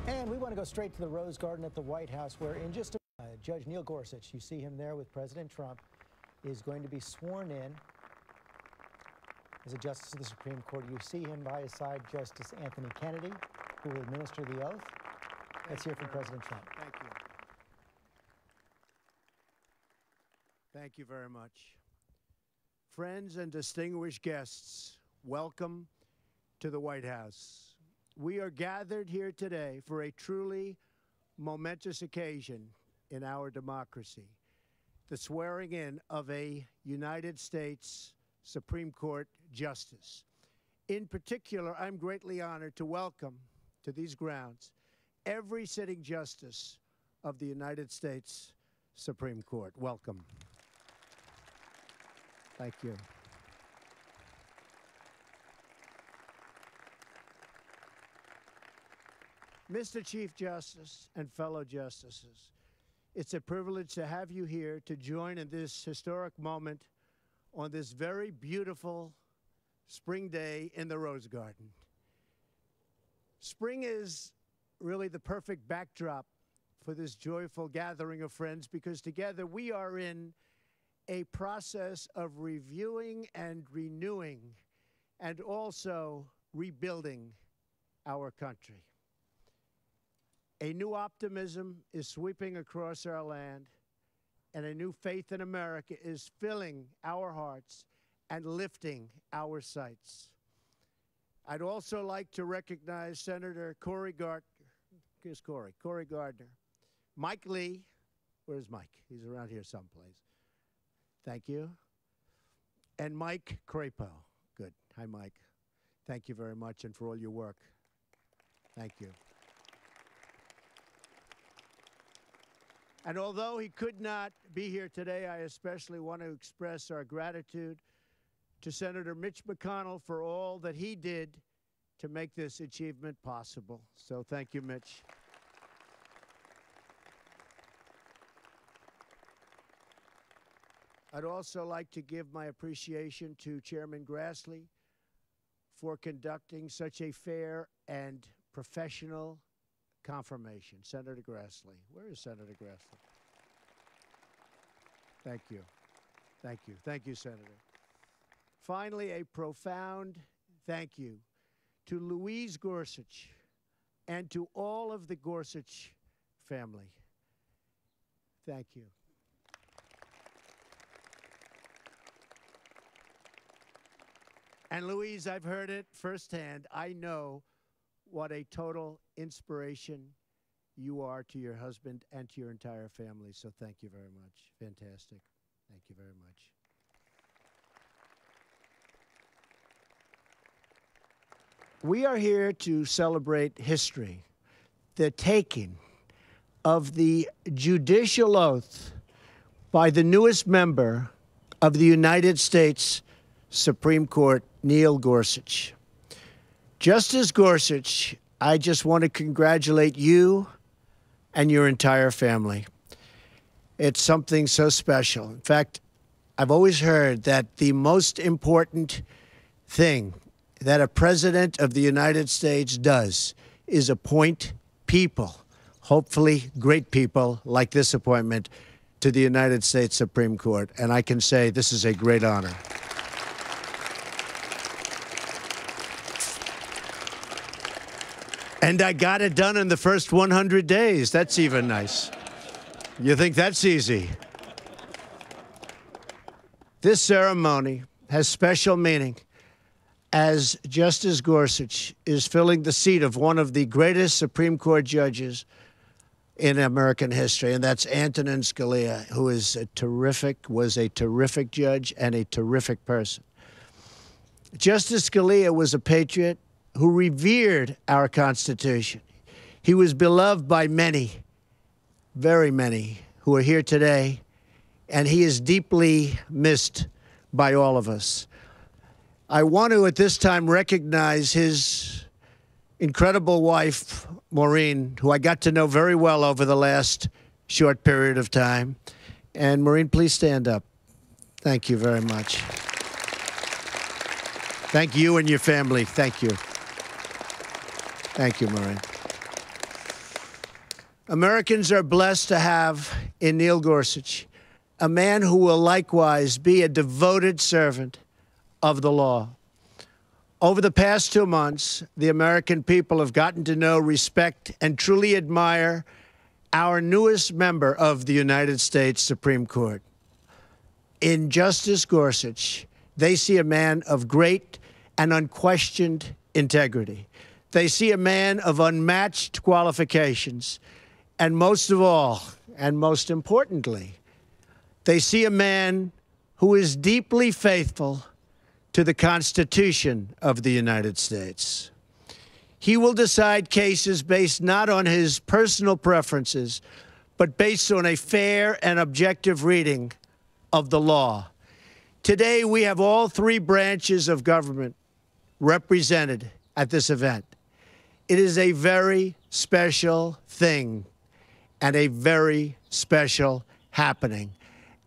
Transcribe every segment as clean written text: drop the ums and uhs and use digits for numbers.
And we want to go straight to the Rose Garden at the White House, where in just a Judge Neil Gorsuch, you see him there with President Trump, is going to be sworn in as a justice of the Supreme Court. You see him by his side, Justice Anthony Kennedy, who will administer the oath. Let's hear from President Trump. Thank you. Thank you very much. Friends and distinguished guests, welcome to the White House. We are gathered here today for a truly momentous occasion in our democracy, the swearing in of a United States Supreme Court justice. In particular, I'm greatly honored to welcome to these grounds every sitting justice of the United States Supreme Court. Welcome. Thank you. Mr. Chief Justice and fellow justices, it's a privilege to have you here to join in this historic moment on this very beautiful spring day in the Rose Garden. Spring is really the perfect backdrop for this joyful gathering of friends, because together we are in a process of reviewing and renewing and also rebuilding our country. A new optimism is sweeping across our land, and a new faith in America is filling our hearts and lifting our sights. I'd also like to recognize Senator Cory Gardner. Here's Cory Gardner. Mike Lee. Where's Mike? He's around here someplace. Thank you. And Mike Crapo. Good. Hi, Mike. Thank you very much, and for all your work. Thank you. And although he could not be here today, I especially want to express our gratitude to Senator Mitch McConnell for all that he did to make this achievement possible. So thank you, Mitch. I'd also like to give my appreciation to Chairman Grassley for conducting such a fair and professional confirmation. Senator Grassley. Where is Senator Grassley? Thank you. Thank you. Thank you, Senator. Finally, a profound thank you to Louise Gorsuch and to all of the Gorsuch family. Thank you. And Louise, I've heard it firsthand. I know what a total inspiration you are to your husband and to your entire family. So thank you very much. Fantastic. Thank you very much. We are here to celebrate history, the taking of the judicial oath by the newest member of the United States Supreme Court, Neil Gorsuch. Justice Gorsuch, I just want to congratulate you and your entire family. It's something so special. In fact, I've always heard that the most important thing that a president of the United States does is appoint people, hopefully great people like this appointment, to the United States Supreme Court. And I can say this is a great honor. And I got it done in the first 100 days. That's even nice. You think that's easy? This ceremony has special meaning as Justice Gorsuch is filling the seat of one of the greatest Supreme Court judges in American history, and that's Antonin Scalia, who was a terrific judge and a terrific person. Justice Scalia was a patriot who revered our Constitution. He was beloved by many, very many, who are here today, and he is deeply missed by all of us. I want to, at this time, recognize his incredible wife, Maureen, who I got to know very well over the last short period of time. And Maureen, please stand up. Thank you very much. Thank you and your family. Thank you. Thank you, Maureen. Americans are blessed to have in Neil Gorsuch a man who will likewise be a devoted servant of the law. Over the past 2 months, the American people have gotten to know, respect, and truly admire our newest member of the United States Supreme Court. In Justice Gorsuch, they see a man of great and unquestioned integrity. They see a man of unmatched qualifications. And most of all, and most importantly, they see a man who is deeply faithful to the Constitution of the United States. He will decide cases based not on his personal preferences, but based on a fair and objective reading of the law. Today, we have all three branches of government represented at this event. It is a very special thing and a very special happening.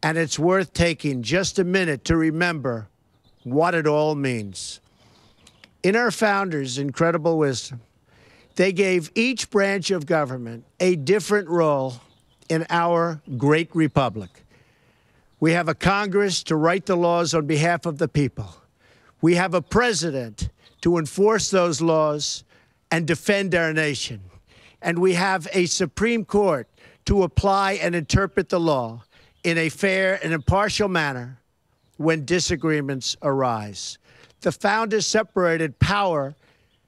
And it's worth taking just a minute to remember what it all means. In our founders' incredible wisdom, they gave each branch of government a different role in our great republic. We have a Congress to write the laws on behalf of the people. We have a president to enforce those laws and defend our nation. And we have a Supreme Court to apply and interpret the law in a fair and impartial manner when disagreements arise. The founders separated power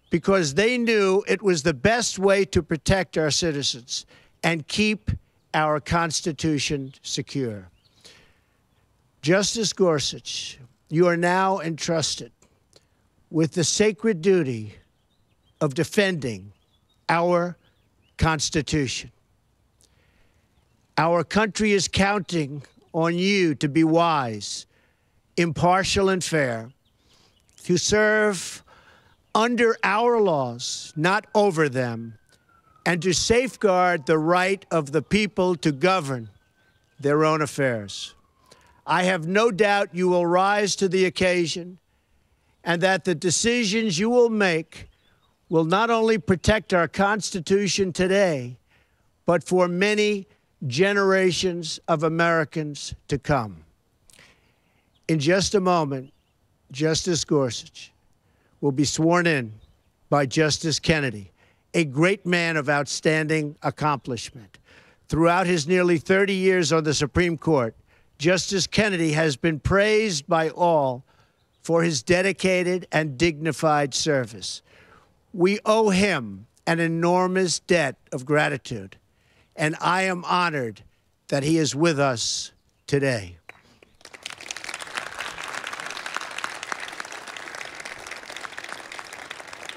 because they knew it was the best way to protect our citizens and keep our Constitution secure. Justice Gorsuch, you are now entrusted with the sacred duty of defending our Constitution. Our country is counting on you to be wise, impartial, and fair, to serve under our laws, not over them, and to safeguard the right of the people to govern their own affairs. I have no doubt you will rise to the occasion and that the decisions you will make will not only protect our Constitution today, but for many generations of Americans to come. In just a moment, Justice Gorsuch will be sworn in by Justice Kennedy, a great man of outstanding accomplishment. Throughout his nearly 30 years on the Supreme Court, Justice Kennedy has been praised by all for his dedicated and dignified service. We owe him an enormous debt of gratitude, and I am honored that he is with us today.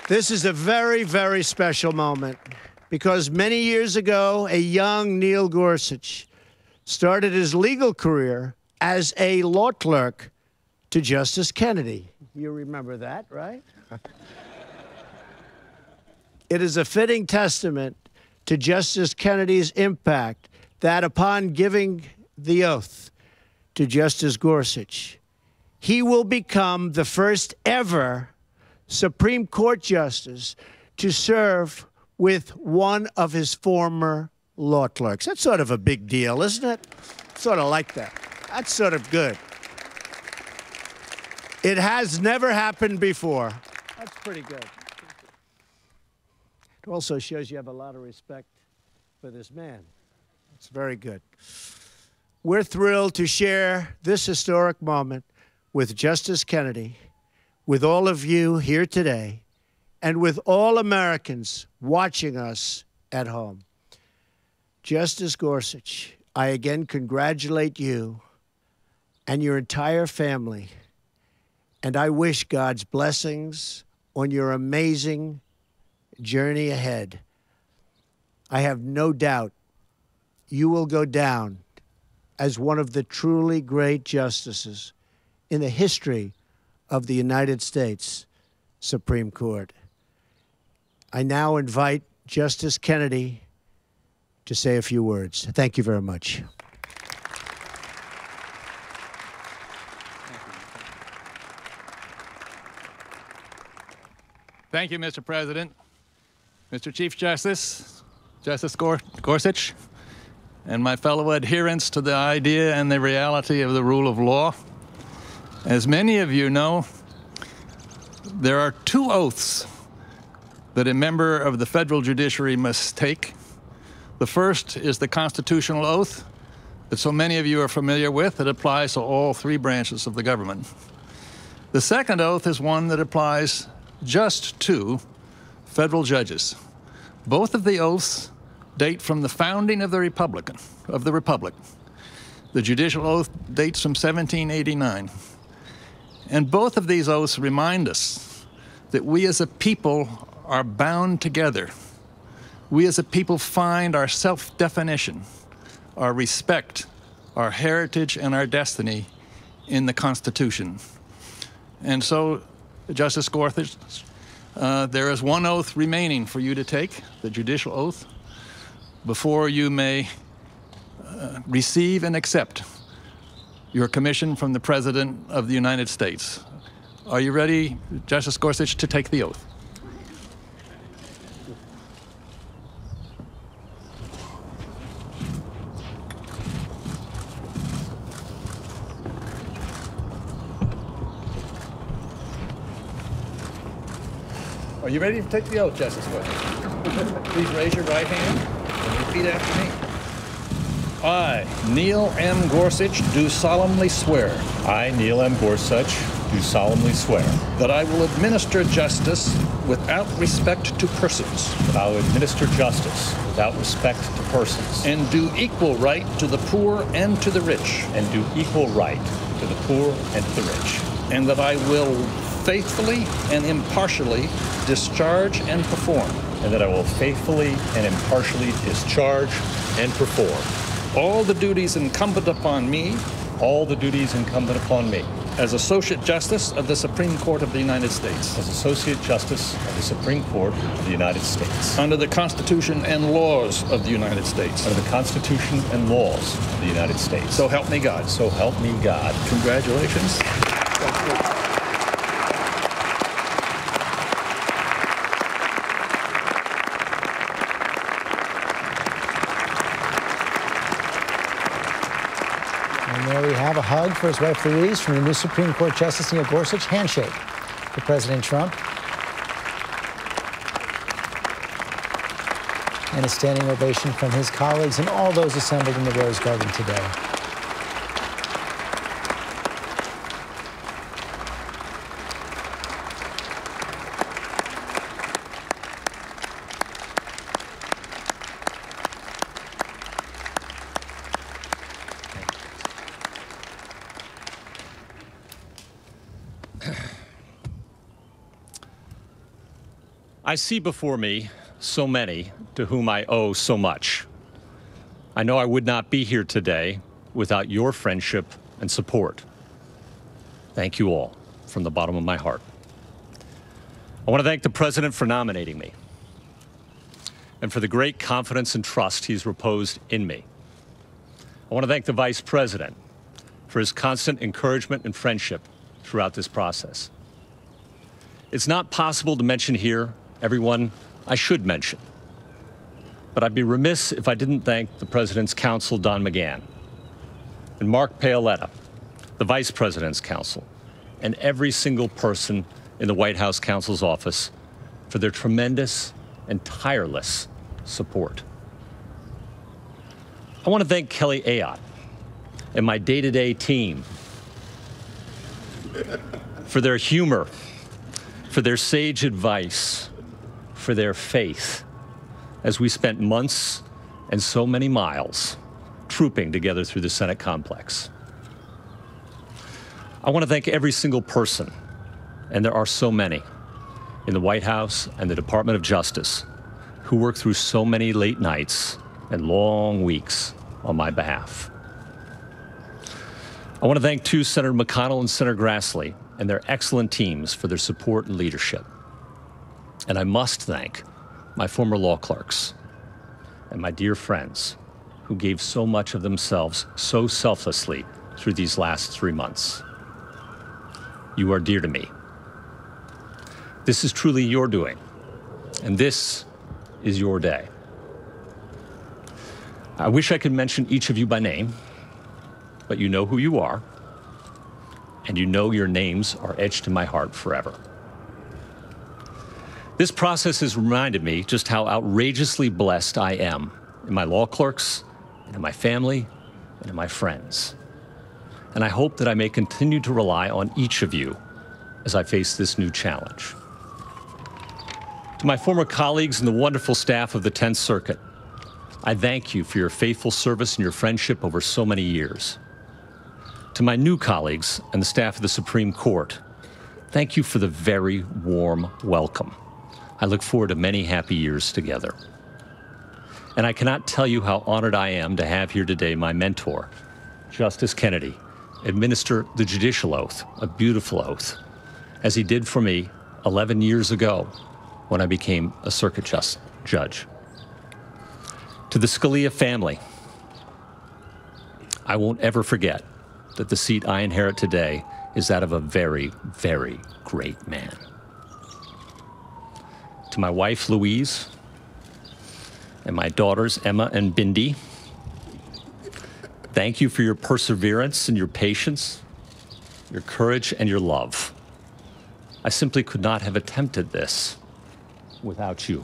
This is a very, very special moment because many years ago, a young Neil Gorsuch started his legal career as a law clerk to Justice Kennedy. You remember that, right? It is a fitting testament to Justice Kennedy's impact that upon giving the oath to Justice Gorsuch, he will become the first ever Supreme Court justice to serve with one of his former law clerks. That's sort of a big deal, isn't it? Sort of like that. That's sort of good. It has never happened before. That's pretty good. It also shows you have a lot of respect for this man. It's very good. We're thrilled to share this historic moment with Justice Kennedy, with all of you here today, and with all Americans watching us at home. Justice Gorsuch, I again congratulate you and your entire family, and I wish God's blessings on your amazing journey ahead. I have no doubt you will go down as one of the truly great justices in the history of the United States Supreme Court. I now invite Justice Kennedy to say a few words. Thank you very much. Thank you, Mr. President. Mr. Chief Justice, Justice Gorsuch, and my fellow adherents to the idea and the reality of the rule of law. As many of you know, there are two oaths that a member of the federal judiciary must take. The first is the constitutional oath that so many of you are familiar with. It applies to all three branches of the government. The second oath is one that applies just to federal judges. Both of the oaths date from the founding of the Republic. The judicial oath dates from 1789. And both of these oaths remind us that we as a people are bound together. We as a people find our self-definition, our respect, our heritage, and our destiny in the Constitution. And so, Justice Gorsuch, there is one oath remaining for you to take, the judicial oath, before you may receive and accept your commission from the President of the United States. Are you ready, Justice Gorsuch, to take the oath? Are you ready to take the oath, Justice Gorsuch? Please raise your right hand and repeat after me. I, Neil M. Gorsuch, do solemnly swear. I, Neil M. Gorsuch, do solemnly swear that I will administer justice without respect to persons. that I will administer justice without respect to persons And do equal right to the poor and to the rich. and do equal right to the poor and to the rich, And that I will faithfully and impartially discharge and perform and that I will faithfully and impartially discharge and perform all the duties incumbent upon me all the duties incumbent upon me as Associate Justice of the Supreme Court of the United States, as Associate Justice of the Supreme Court of the United States, under the Constitution and laws of the United States. under the Constitution and laws of the United States. So help me God. So help me God. Congratulations. And there we have a hug for his wife Louise from the new Supreme Court Justice Neil Gorsuch. Handshake for President Trump. And a standing ovation from his colleagues and all those assembled in the Rose Garden today. I see before me so many to whom I owe so much. I know I would not be here today without your friendship and support. Thank you all from the bottom of my heart. I want to thank the President for nominating me and for the great confidence and trust he's reposed in me. I want to thank the Vice President for his constant encouragement and friendship throughout this process. It's not possible to mention here everyone I should mention, but I'd be remiss if I didn't thank the President's counsel, Don McGahn, and Mark Paoletta, the Vice President's counsel, and every single person in the White House counsel's office for their tremendous and tireless support. I want to thank Kelly Ayotte and my day-to-day team for their humor, for their sage advice, for their faith, as we spent months and so many miles trooping together through the Senate complex. I want to thank every single person, and there are so many, in the White House and the Department of Justice who work through so many late nights and long weeks on my behalf. I want to thank too Senator McConnell and Senator Grassley and their excellent teams for their support and leadership. And I must thank my former law clerks and my dear friends who gave so much of themselves so selflessly through these last 3 months. You are dear to me. This is truly your doing, and this is your day. I wish I could mention each of you by name, but you know who you are, and you know your names are etched in my heart forever. This process has reminded me just how outrageously blessed I am in my law clerks, and in my family, and in my friends. And I hope that I may continue to rely on each of you as I face this new challenge. To my former colleagues and the wonderful staff of the 10th Circuit, I thank you for your faithful service and your friendship over so many years. To my new colleagues and the staff of the Supreme Court, thank you for the very warm welcome. I look forward to many happy years together. And I cannot tell you how honored I am to have here today my mentor, Justice Kennedy, administer the judicial oath, a beautiful oath, as he did for me 11 years ago when I became a circuit judge. To the Scalia family, I won't ever forget that the seat I inherit today is that of a very, very great man. To my wife, Louise, and my daughters, Emma and Bindi, thank you for your perseverance and your patience, your courage and your love. I simply could not have attempted this without you.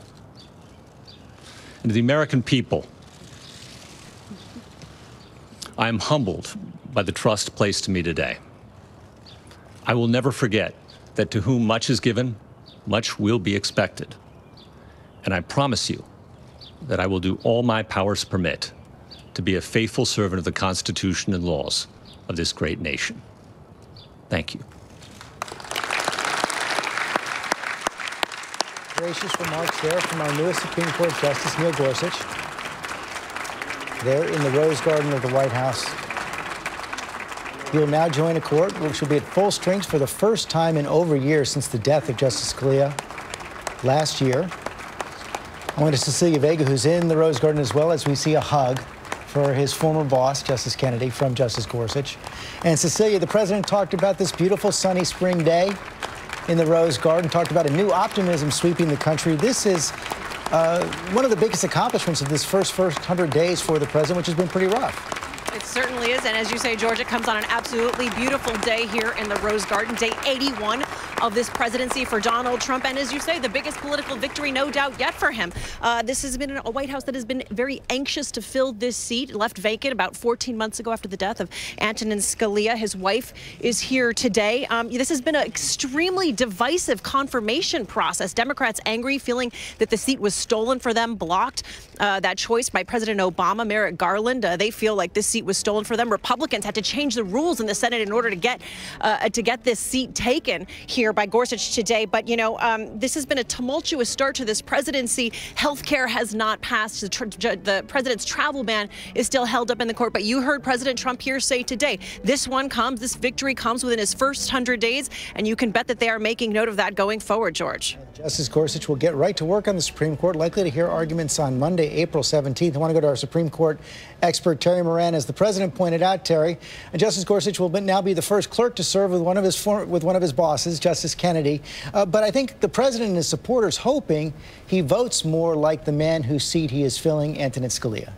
And to the American people, I am humbled by the trust placed in me today. I will never forget that to whom much is given, much will be expected. And I promise you that I will do all my powers permit to be a faithful servant of the Constitution and laws of this great nation. Thank you. Gracious remarks there from our newest Supreme Court Justice, Neil Gorsuch. There in the Rose Garden of the White House. He will now join a court which will be at full strength for the first time in over a year since the death of Justice Scalia last year. I went to Cecilia Vega, who's in the Rose Garden as well, as we see a hug for his former boss, Justice Kennedy, from Justice Gorsuch. And Cecilia, the president talked about this beautiful sunny spring day in the Rose Garden, talked about a new optimism sweeping the country. This is one of the biggest accomplishments of this first 100 days for the president, which has been pretty rough. It certainly is. And as you say, George, it comes on an absolutely beautiful day here in the Rose Garden, day 81 of this presidency for Donald Trump. And as you say, the biggest political victory, no doubt, yet for him. This has been a White House that has been very anxious to fill this seat, left vacant about 14 months ago after the death of Antonin Scalia. His wife is here today. This has been an extremely divisive confirmation process. Democrats angry, feeling that the seat was stolen for them, blocked that choice by President Obama. Merrick Garland, they feel like this seat was stolen for them. Republicans had to change the rules in the Senate in order to get this seat taken here by Gorsuch today. But, you know, this has been a tumultuous start to this presidency. Health care has not passed. The president's travel ban is still held up in the court. But you heard President Trump here say today, this victory comes within his first 100 days. And you can bet that they are making note of that going forward, George. Justice Gorsuch will get right to work on the Supreme Court, likely to hear arguments on Monday, April 17th. I want to go to our Supreme Court expert, Terry Moran. As the president pointed out, Terry, Justice Gorsuch will now be the first clerk to serve with one of his bosses, Justice Kennedy. But I think the president and his supporters hoping he votes more like the man whose seat he is filling, Antonin Scalia.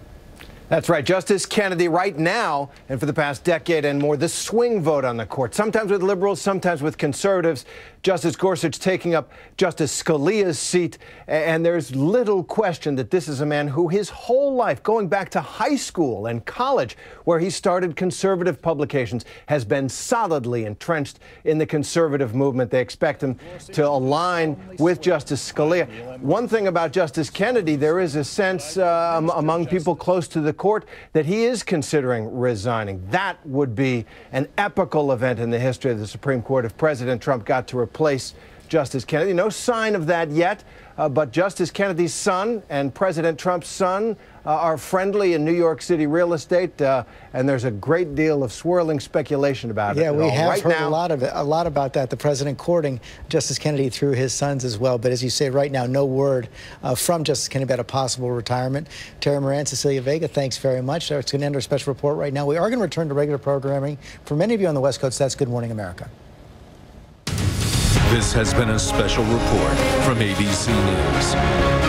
That's right. Justice Kennedy right now, and for the past decade and more, the swing vote on the court, sometimes with liberals, sometimes with conservatives. Justice Gorsuch taking up Justice Scalia's seat. And there's little question that this is a man who his whole life, going back to high school and college, where he started conservative publications, has been solidly entrenched in the conservative movement. They expect him to align with Justice Scalia. One thing about Justice Kennedy, there is a sense among people close to the court that he is considering resigning. That would be an epical event in the history of the Supreme Court if President Trump got to replace Justice Kennedy. No sign of that yet, but Justice Kennedy's son and President Trump's son are friendly in New York City real estate, and there's a great deal of swirling speculation about it. Yeah, we have heard a lot about that. The president courting Justice Kennedy through his sons as well. But as you say, right now, no word from Justice Kennedy about a possible retirement. Terry Moran, Cecilia Vega, thanks very much. It's going to end our special report right now. We are going to return to regular programming. For many of you on the West Coast, that's Good Morning America. This has been a special report from ABC News.